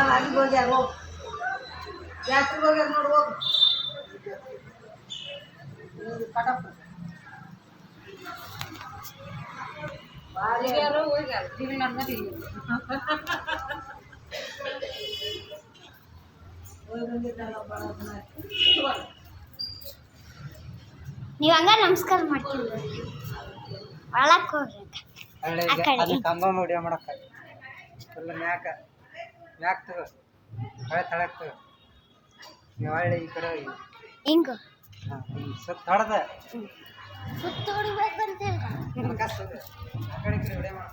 ಅಲ್ಲಿ ಹೋಗ್ಯಾರ ಹೋಗಿ ಜಾತ್ರೆಗೆ ಹೋಗ್ಯಾರ ನೋಡಿ ಹೋಗಿ ಕಟಪ್ಪ ಬಾರಿಯಾರು ಹೋಗ್ಯಾರ ಟಿವಿ ನಮ್ಮದಿ ಹೋಗಿ ಬಂದಿದ್ದಲ್ಲ ಭಾಳ ದಿನ ಆಯ್ತು. ನೀವು ಹಂಗ ನಮಸ್ಕಾರ ಮಾಡ್ತೀವಿ ಒಳಕ್ಕೆ ಹೋಗ್ರಿ ಅದು ಕಂಬ ನೋಡಿ ಮಾಡಕ್ಕ ಫುಲ್ ಮ್ಯಾಕ ಮ್ಯಾಕ್ ತಗೋ ಹಳೆ ತಳಕ್ ತಗೋ ನೀವು ಹಳ್ಳಿ ಈ ಕಡೆ ಹೋಗಿ ಹಿಂಗ ಸುತ್ತ ಹೊಡೆದ ಸುತ್ತ ಹೊಡಿಬೇಕಂತ ಆ ಕಡೆ ಈ ಕಡೆ ಹೊಡೆ ಮಾಡ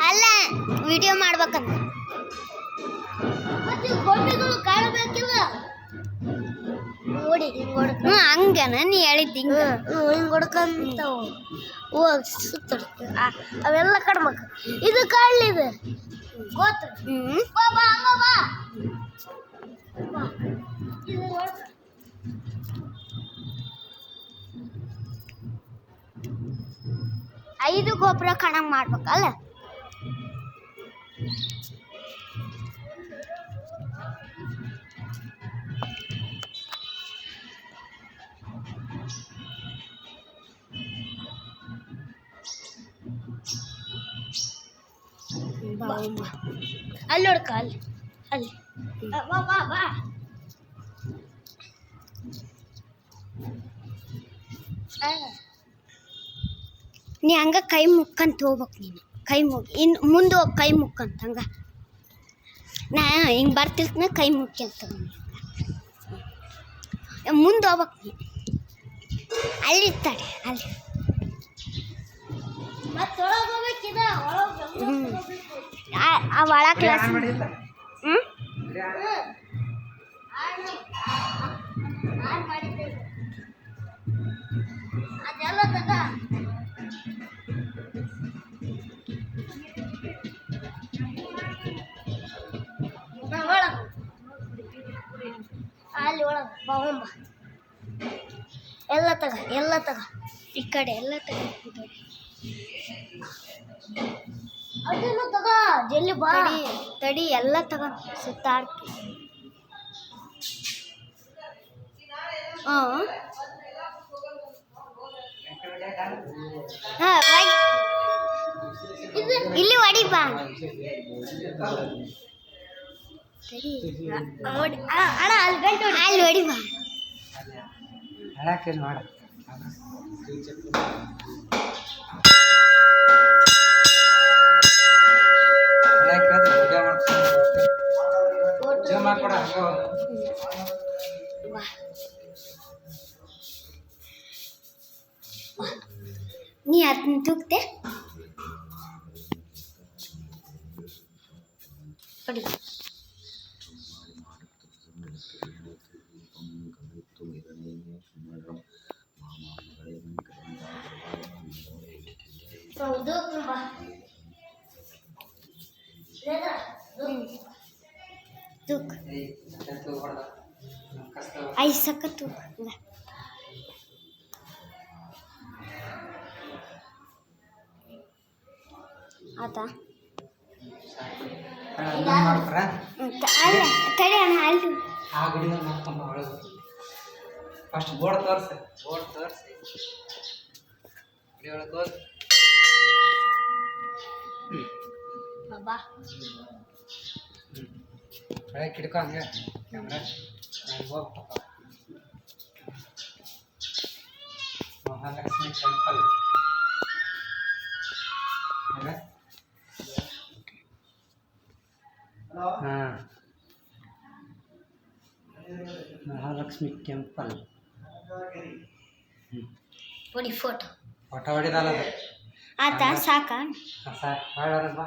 ಅಲ್ಲ ವಿಡಿಯೋ ಮಾಡ್ಬೇಕಂತ ಗೊಂಬೆಗಳು ಕಾಣಬೇಕಿಲ್ಲ ನೋಡಿ ಹಂಗನ ನೀ ಹೇಳಿದ್ದ ಹಿಂಗೆ ಹೊಡ್ಕಂತ ಹೋಗಿ ಸುತ್ತ ಅವೆಲ್ಲ ಕಡ್ಬೇಕು ಇದು ಕಾಣಲಿದೆ ಗೊತ್ತ ಬಾ ಹಂಗ ಬಾ ಐದು ಗೋಪುರ ಕಾಣಂಗ್ ಮಾಡ್ಬೇಕಲ್ಲ ಅಲ್ಲಿ ನೋಡ್ಕ ಅಲ್ಲಿ ಅಲ್ಲಿ ಬಾ ಬಾ ಬಾ ನೀ ಹಂಗ ಕೈ ಮುಕ್ಕಂತ ಹೋಗ್ಬೇಕು ನೀನು ಕೈ ಮುಗಿ ಇನ್ನು ಮುಂದೆ ಹೋಗಿ ಕೈ ಮುಕ್ಕಂತ ಹಂಗ ನಾ ಹಿಂಗೆ ಬರ್ತಿರ್ತನ ಕೈ ಮುಕ್ಕಿಂತ ಮುಂದೆ ಹೋಗ್ಬೇಕು ನೀನು ಅಲ್ಲಿ ಇರ್ತಾಳೆ ಅಲ್ಲಿ ಆ ಒಳ ಕ್ಲಾಸ್ ಅದೆಲ್ಲ ತಗ ಅಲ್ಲಿ ಒಳಗೆ ಬಾಂಬ ಎಲ್ಲ ತಗ ಈ ಕಡೆ ಎಲ್ಲ ತಗ ಅದನ್ನು ತಗ ಜಲ್ದಿ ಬಾ ತಡಿ ಎಲ್ಲ ತಗ ಸುತ್ತಾಡ್ತಿ ಇಲ್ಲಿ ಹೊಡಿ ಬಾ ಅಣ್ಣ ಅಲ್ಲಿ ಹೊಡಿ ಬಾ ಮಾಡ ನೀ ಅದನ್ನ ತೂಗ್ತೆ ಹೊಡಿ ತೂಕ್ ಐ ಸಕ್ಕ ತೂಕ್ ಆತಾ ಅಲ್ಲ ತಡಿ ಅಣ್ಣ ಅಲ್ಲಿ ಆ ಗುಡಿನ ಮಾಡ್ಕೊಂಬ ಒಳಗೆ ಫಸ್ಟ್ ಬೋರ್ಡ್ ತೋರಿಸಿ ಗುಡಿ ಒಳಗೆ ಹೋಗಿ ಬಾಬಾ ಒಳಗೆ ಕಿಡ್ಕೊ ಹಂಗೆ ಕ್ಯಾಮ್ರಾ ಹೋಗ್ಬೇಕು ಮಹಾಲಕ್ಷ್ಮಿ ಟೆಂಪಲ್ ಹಾಂ ಮಹಾಲಕ್ಷ್ಮಿ ಟೆಂಪಲ್ ಹೊಡಿ ಫೋಟೋ ಹೊಡಿದಲ್ಲ ಆತ ಸಾಕ ಸಾಕು